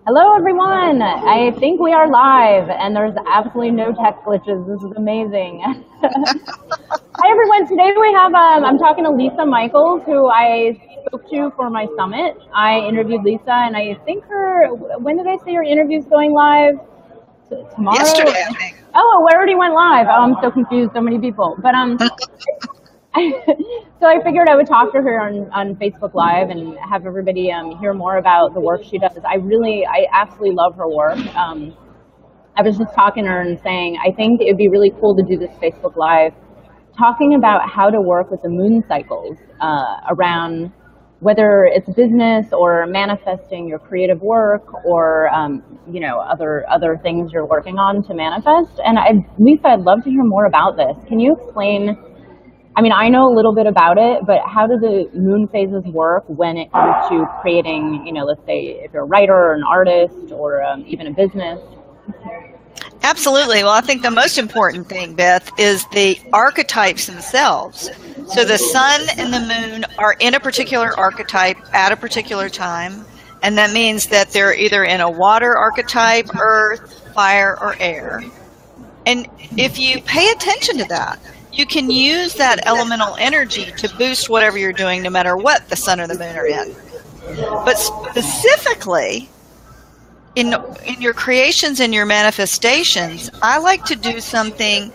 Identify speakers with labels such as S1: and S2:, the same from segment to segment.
S1: Hello, everyone. I think we are live, and there's absolutely no tech glitches. This is amazing. Hi, everyone. Today we have, I'm talking to Lisa Michaels, who I spoke to for my summit. I interviewed Lisa, and I think when did I say her interview's going live? Tomorrow?
S2: Yesterday, I think.
S1: Oh, it already went live. Oh, I'm so confused, so many people. But so I figured I would talk to her on Facebook Live and have everybody hear more about the work she does. I absolutely love her work. I was just talking to her and saying, I think it'd be really cool to do this Facebook Live, talking about how to work with the moon cycles around whether it's business or manifesting your creative work or other things you're working on to manifest. And Lisa, I'd love to hear more about this. Can you explain? I mean, I know a little bit about it, but how do the moon phases work when it comes to creating, let's say if you're a writer or an artist or even a business?
S2: Absolutely. Well, I think the most important thing, Beth, is the archetypes themselves. So the sun and the moon are in a particular archetype at a particular time, and that means that they're either in a water archetype, earth, fire, or air. And if you pay attention to that, you can use that elemental energy to boost whatever you're doing, no matter what the sun or the moon are in. But specifically, in your creations and your manifestations, I like to do something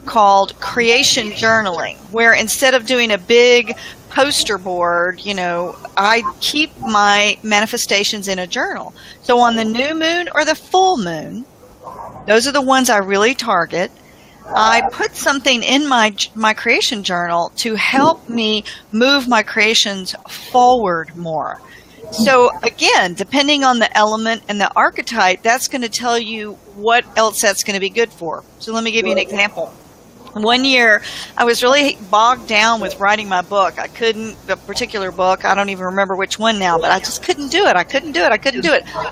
S2: called creation journaling, where instead of doing a big poster board, I keep my manifestations in a journal. So on the new moon or the full moon, those are the ones I really target. I put something in my creation journal to help me move my creations forward more. So again, depending on the element and the archetype, that's going to tell you what else that's going to be good for. So let me give you an example. One year, I was really bogged down with writing my book. A particular book, I don't even remember which one now, but I just couldn't do it. I couldn't do it.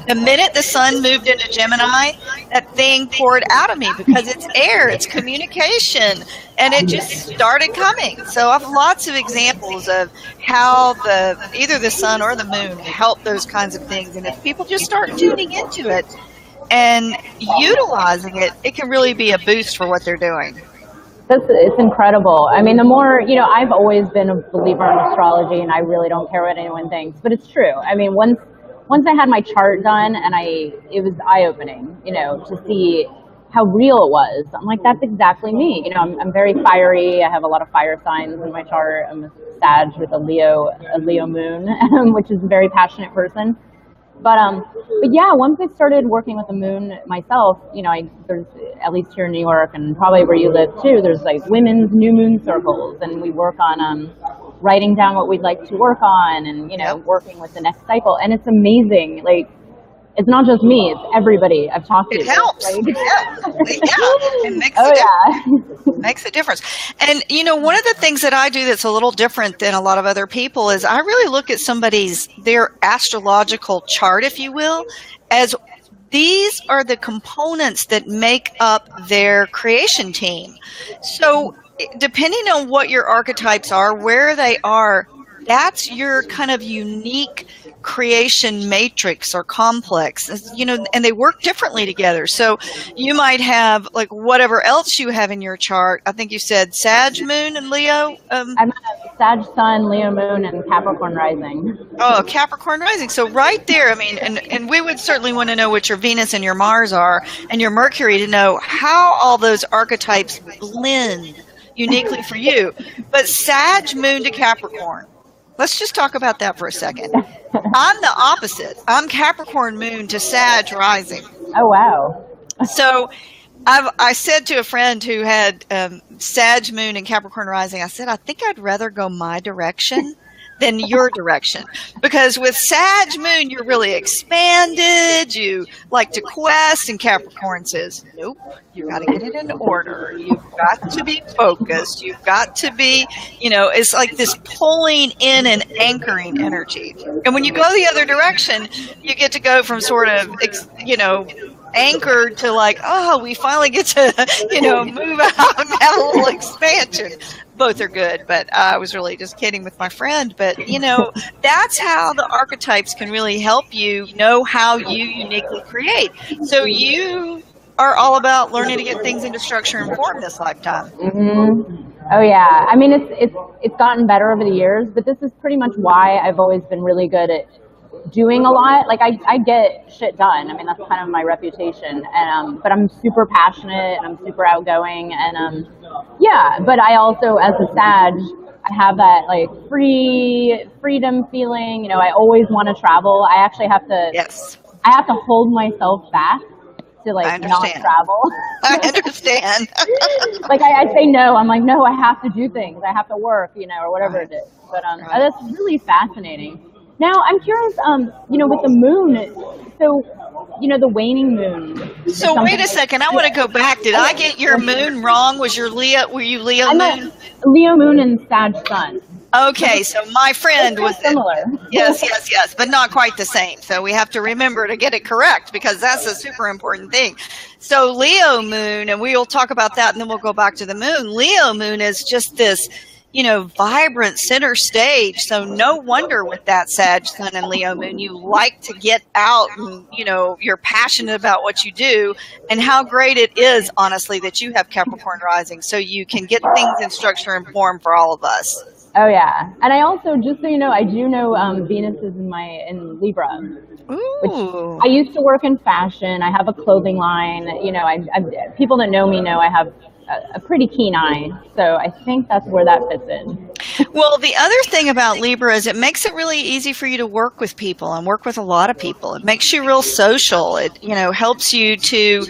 S2: The minute the sun moved into Gemini, that thing poured out of me because it's air, it's communication, and it just started coming. So I have lots of examples of how either the sun or the moon help those kinds of things. And if people just start tuning into it and utilizing it, it can really be a boost for what they're doing.
S1: It's incredible. I mean, the more, I've always been a believer in astrology, and I really don't care what anyone thinks, but it's true. I mean, once I had my chart done, and it was eye-opening, to see how real it was. I'm like, that's exactly me. I'm very fiery. I have a lot of fire signs in my chart. I'm a Sag with a Leo moon, which is a very passionate person. But yeah, once I started working with the moon myself, there's, at least here in New York and probably where you live too, there's like women's new moon circles, and we work on writing down what we'd like to work on, and working with the next cycle, and it's amazing. Like, it's not just me; it's everybody I've talked to.
S2: It helps.
S1: Right?
S2: Yeah. It makes a difference. Makes a difference. And one of the things that I do that's a little different than a lot of other people is I really look at their astrological chart, if you will, as these are the components that make up their creation team. So depending on what your archetypes are, where they are, that's your kind of unique creation matrix or complex, and they work differently together. So you might have, like, whatever else you have in your chart. I think you said Sag moon and Leo.
S1: I'm a Sag sun, Leo moon, and Capricorn rising.
S2: Oh, Capricorn rising. So right there, I mean, and we would certainly want to know what your Venus and your Mars are and your Mercury to know how all those archetypes blend uniquely for you. But Sag moon to Capricorn. Let's just talk about that for a second. I'm the opposite. I'm Capricorn moon to Sag rising.
S1: Oh, wow.
S2: So I said to a friend who had Sag moon and Capricorn rising, I said, I think I'd rather go my direction than your direction. Because with Sag moon, you're really expanded. You like to quest. And Capricorn says, nope, you got to get it in order. You've got to be focused. You've got to be, it's like this pulling in and anchoring energy. And when you go the other direction, you get to go from sort of, anchored to like, oh, we finally get to, move out and have a little expansion. Both are good, but I was really just kidding with my friend. But, that's how the archetypes can really help you know how you uniquely create. So you are all about learning to get things into structure and form this lifetime.
S1: Mm-hmm. Oh yeah. I mean, it's gotten better over the years, but this is pretty much why I've always been really good at doing a lot. Like I get shit done. I mean, that's kind of my reputation. And but I'm super passionate and I'm super outgoing and yeah, but I also, as a Sag, I have that like freedom feeling. I always want to travel. I actually have to I have to hold myself back to like not travel.
S2: I understand.
S1: Like I say no. I'm like, no, I have to do things. I have to work, or whatever it is. But that's really fascinating. Now I'm curious, with the moon. So, the waning moon.
S2: So wait a second. I want to go back. Did I get your moon wrong? Were you Leo moon?
S1: Leo moon and Sag sun.
S2: Okay, so my friend was
S1: similar.
S2: Yes, but not quite the same. So we have to remember to get it correct because that's a super important thing. So Leo moon, and we will talk about that and then we'll go back to the moon. Leo moon is just this, vibrant center stage. So no wonder with that Sag sun and Leo moon, you like to get out and, you're passionate about what you do and how great it is, honestly, that you have Capricorn rising so you can get things in structure and form for all of us.
S1: Oh yeah, and I also, just so you know, I do know Venus is in Libra.
S2: Ooh.
S1: Which I used to work in fashion. I have a clothing line. People that know me know I have a pretty keen eye. So I think that's where that fits in.
S2: Well, the other thing about Libra is it makes it really easy for you to work with people and work with a lot of people. It makes you real social. It, helps you to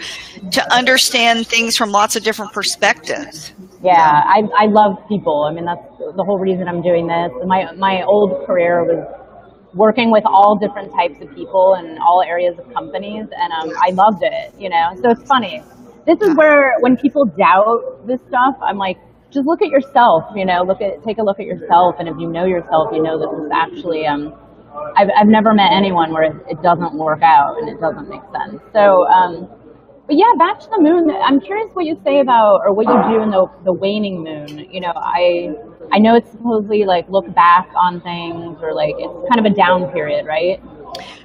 S2: understand things from lots of different perspectives.
S1: Yeah, I love people. I mean, that's the whole reason I'm doing this. My old career was working with all different types of people in all areas of companies, and I loved it, So it's funny. This is where, when people doubt this stuff, I'm like, just look at yourself, take a look at yourself, and if you know yourself, this is actually, I've never met anyone where it doesn't work out and it doesn't make sense. So, but yeah, back to the moon. I'm curious what you say about, or what you do in the waning moon. I know it's supposedly like look back on things, or like it's kind of a down period, right?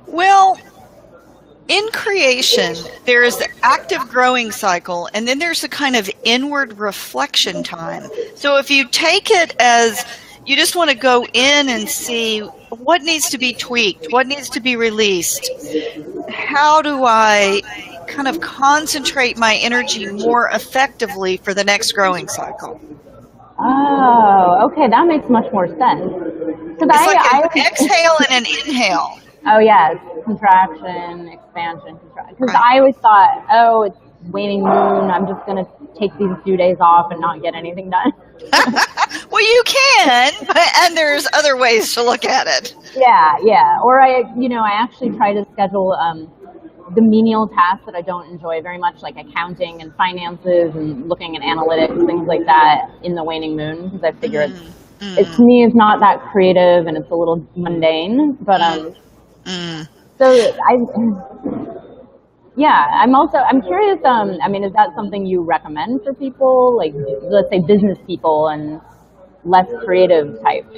S2: Well, in creation, there is the active growing cycle, and then there's the kind of inward reflection time. So if you take it as you just want to go in and see what needs to be tweaked, what needs to be released, how do I kind of concentrate my energy more effectively for the next growing cycle?
S1: Oh, okay, that makes much more sense.
S2: It's like an exhale and an inhale.
S1: Oh yes, contraction, expansion, contraction. Because I always thought, oh, it's waning moon, I'm just going to take these 2 days off and not get anything done.
S2: Well, you can, and there's other ways to look at it.
S1: Yeah. Or I actually try to schedule the menial tasks that I don't enjoy very much, like accounting and finances and looking at analytics, things like that, in the waning moon, because I figure it's to me, it's not that creative and it's a little mundane. But so I'm curious. Is that something you recommend for people, like let's say business people and less creative types?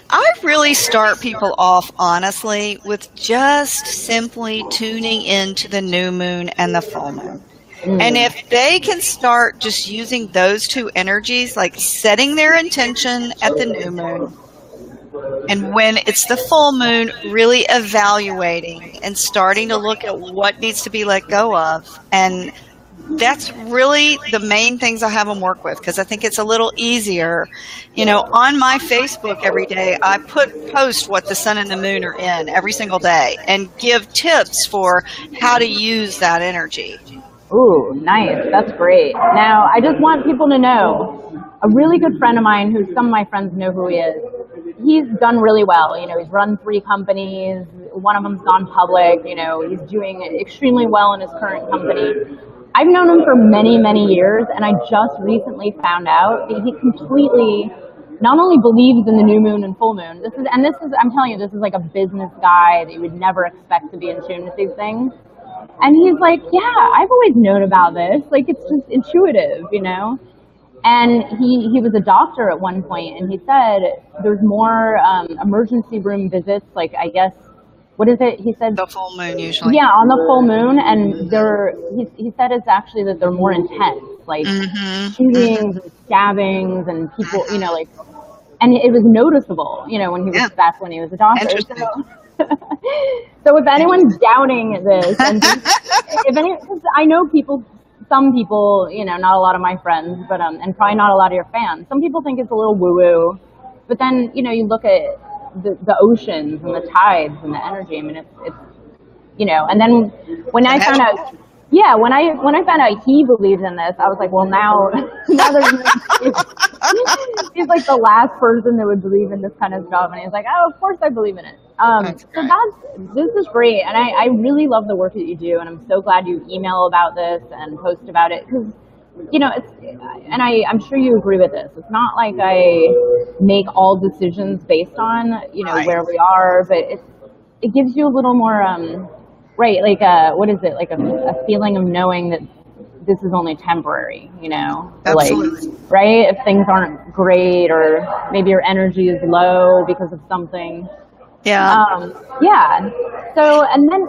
S2: I really start people off, honestly, with just simply tuning into the new moon and the full moon. And if they can start just using those two energies, like setting their intention at the new moon, and when it's the full moon, really evaluating and starting to look at what needs to be let go of. And that's really the main things I have them work with, because I think it's a little easier. On my Facebook every day, I post what the sun and the moon are in every single day and give tips for how to use that energy.
S1: Ooh, nice. That's great. Now, I just want people to know, a really good friend of mine, who some of my friends know who he is, he's done really well. He's run 3 companies. One of them's gone public. He's doing extremely well in his current company. I've known him for many, many years, and I just recently found out that he completely not only believes in the new moon and full moon. I'm telling you, this is like a business guy that you would never expect to be in tune with these things. And he's like, yeah, I've always known about this. Like, it's just intuitive, you know? And he was a doctor at one point, and he said there's more emergency room visits, like, I guess, what is it? He said
S2: The full moon usually.
S1: yeah, on the full moon, and he said it's actually that they're more intense, like shootings and stabbings and people, you know, like, and it was noticeable, you know, when he was back when he was a doctor. So if anyone's doubting this, and cause I know some people, you know, not a lot of my friends, but and probably not a lot of your fans. Some people think it's a little woo-woo, but then, you know, you look at the oceans and the tides and the energy. I mean, it's you know. And then when I found out, when I found out he believed in this, I was like, well, now there's he's like the last person that would believe in this kind of stuff, and he's like, oh, of course I believe in it. So this is great, and I really love the work that you do, and I'm so glad you email about this and post about it, because, you know, I'm sure you agree with this. It's not like I make all decisions based on, you know, where we are, but it gives you a little more, like what is it, like a feeling of knowing that this is only temporary, you know?
S2: Absolutely.
S1: Like, right? If things aren't great, or maybe your energy is low because of something.
S2: Yeah.
S1: So, and then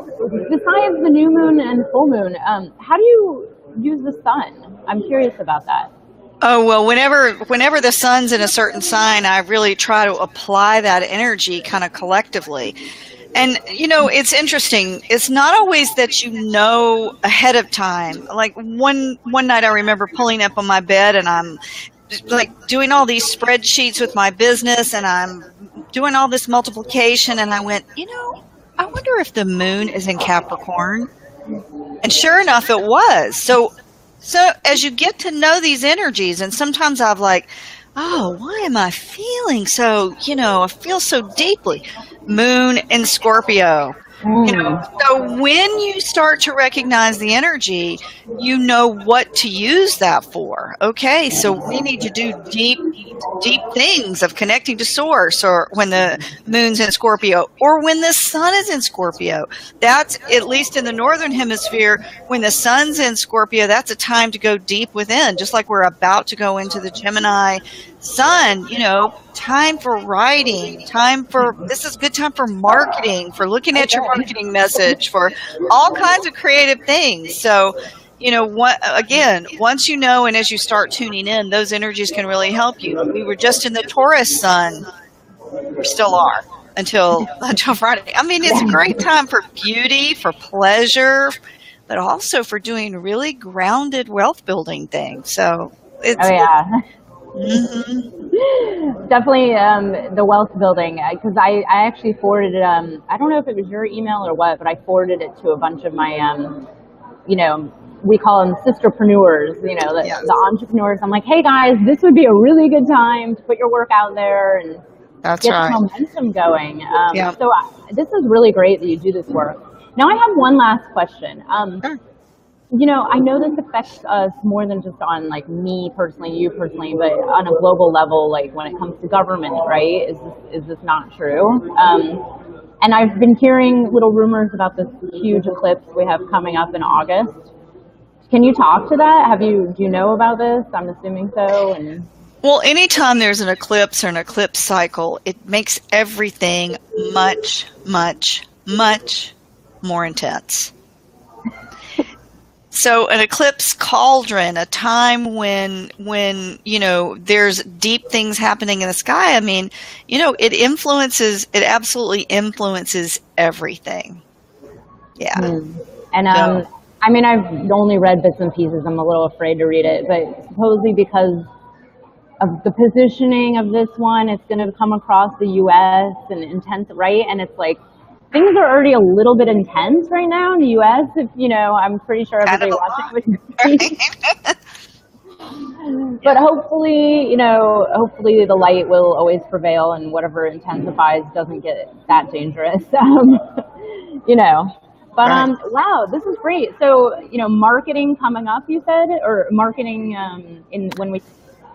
S1: besides the new moon and full moon, how do you use the sun? I'm curious about that.
S2: Oh, well, whenever the sun's in a certain sign, I really try to apply that energy kind of collectively. And, you know, it's interesting. It's not always that you know ahead of time. Like one night I remember pulling up on my bed, and I'm like doing all these spreadsheets with my business, and I'm doing all this multiplication, and I went, you know, I wonder if the moon is in Capricorn. And sure enough, it was. So as you get to know these energies, and sometimes I'm like, oh, why am I feeling so, you know, I feel so deeply. Moon in Scorpio. You know, so when you start to recognize the energy, you know what to use that for. Okay, so we need to do deep things of connecting to source, or when the moon's in Scorpio, or when the sun is in Scorpio. That's, at least in the northern hemisphere, when the sun's in Scorpio, that's a time to go deep within, just like we're about to go into the Gemini sun, you know, time for writing, this is a good time for marketing, for looking at your marketing message, for all kinds of creative things. So, you know, once you know, and as you start tuning in, those energies can really help you. We were just in the Taurus sun, we still are until Friday. I mean, it's a great time for beauty, for pleasure, but also for doing really grounded wealth building things. So it's
S1: definitely the wealth building, because I actually forwarded I don't know if it was your email or what, but I forwarded it to a bunch of my you know, we call them sisterpreneurs, you know, the entrepreneurs. I'm like, hey guys, this would be a really good time to put your work out there and get momentum going. So this is really great that you do this work. Now I have one last question. You know, I know this affects us more than just on, like, me personally, you personally, but on a global level, like when it comes to government, right? Is this not true? And I've been hearing little rumors about this huge eclipse we have coming up in August. Can you talk to that? Do you know about this? I'm assuming so.
S2: Well, anytime there's an eclipse or an eclipse cycle, it makes everything much, much, much more intense. So an eclipse cauldron, a time when, you know, there's deep things happening in the sky. I mean, you know, it absolutely influences everything. Yeah.
S1: And, I mean, I've only read bits and pieces. I'm a little afraid to read it, but supposedly because of the positioning of this one, it's going to come across the U.S. and intense, right? And it's like, things are already a little bit intense right now in the U.S. If, you know, I'm pretty sure everybody watching would But hopefully, you know, the light will always prevail, and whatever intensifies doesn't get that dangerous. You know. But wow, this is great. So, you know, marketing coming up, you said, or marketing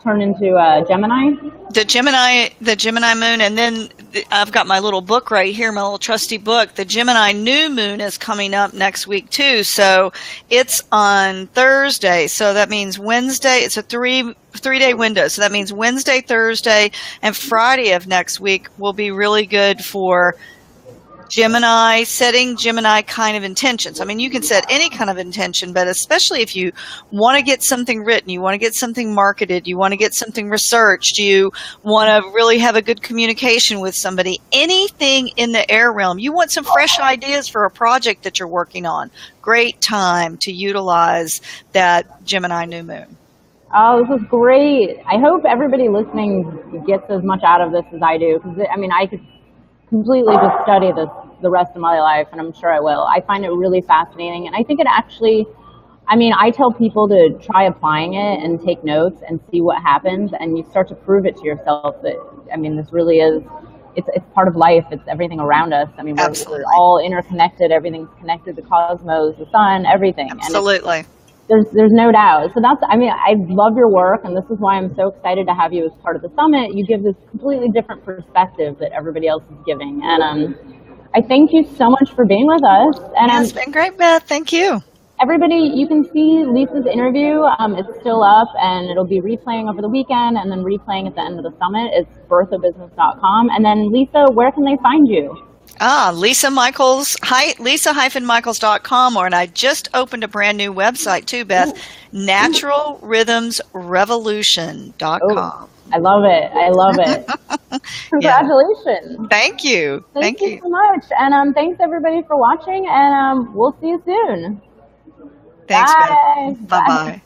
S1: turn into Gemini?
S2: The Gemini moon, and then I've got my little book right here, my little trusty book. The Gemini new moon is coming up next week too. So it's on Thursday. So that means Wednesday. It's a three-day window. So that means Wednesday, Thursday, and Friday of next week will be really good for Gemini, setting Gemini kind of intentions. I mean, you can set any kind of intention, but especially if you want to get something written, you want to get something marketed, you want to get something researched, you want to really have a good communication with somebody, anything in the air realm, you want some fresh ideas for a project that you're working on. Great time to utilize that Gemini new moon.
S1: Oh, this is great. I hope everybody listening gets as much out of this as I do, because I mean, I could completely just study this the rest of my life, and I'm sure I will. I find it really fascinating, and I think it actually, I mean, I tell people to try applying it and take notes and see what happens, and you start to prove it to yourself that, I mean, this really is, it's part of life. It's everything around us. I mean, we're all interconnected. Everything's connected, the cosmos, the sun, everything.
S2: Absolutely.
S1: There's no doubt. So that's, I mean, I love your work, and this is why I'm so excited to have you as part of the summit. You give this completely different perspective that everybody else is giving. And I thank you so much for being with us. And
S2: it's been great, Beth. Thank you.
S1: Everybody, you can see Lisa's interview. It's still up, and it'll be replaying over the weekend and then replaying at the end of the summit. It's birthofbusiness.com. And then, Lisa, where can they find you? Lisa-Michaels.com, and I just opened a brand new website too, Beth, naturalrhythmsrevolution.com. Oh, I love it. I love it. Congratulations.
S2: Yeah. Thank you.
S1: Thank you so much. And thanks everybody for watching, and we'll see you soon.
S2: Thanks,
S1: Bye.
S2: Beth. Bye-bye.